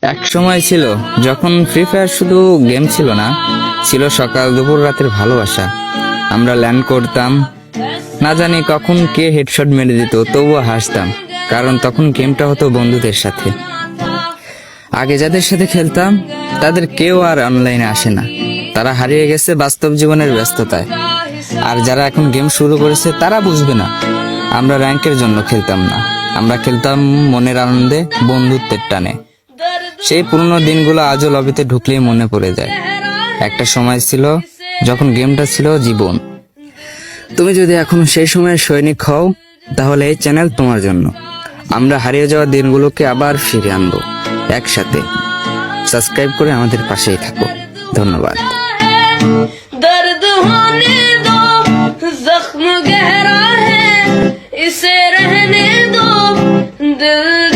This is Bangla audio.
এক সময় ছিল যখন ফ্রি ফায়ার শুধু গেম ছিল না, ছিল সকাল দুপুর রাতের ভালোবাসা। আমরা ল্যান্ড করতাম, না জানি কখন কে হেডশট মেরে দিত, তবুও হাসতাম, কারণ তখন গেমটা হতো বন্ধুদের সাথে। আগে যাদের সাথে খেলতাম তাদের কেউ আর অনলাইনে আসে না, তারা হারিয়ে গেছে বাস্তব জীবনের ব্যস্ততায়। আর যারা এখন গেম শুরু করেছে তারা বুঝবে না আমরা র্যাঙ্কের জন্য খেলতাম না, আমরা খেলতাম মনের আনন্দে, বন্ধুত্বের টানে। সেই পুরনো দিনগুলো আজও লবিতে ঢুকলেই মনে পড়ে যায়। একটা সময় ছিল যখন গেমটা ছিল জীবন। তুমি যদি এখন সেই সময়ের সৈনিক হও, তাহলে এই চ্যানেল তোমার জন্য। আমরা হারিয়ে যাওয়া দিনগুলোকে আবার ফিরে আনবো একসাথে। সাবস্ক্রাইব করে আমাদের পাশেই থাকো। ধন্যবাদ। दर्द होने दो, जख्म गहरा है, इसे रहने दो, दिल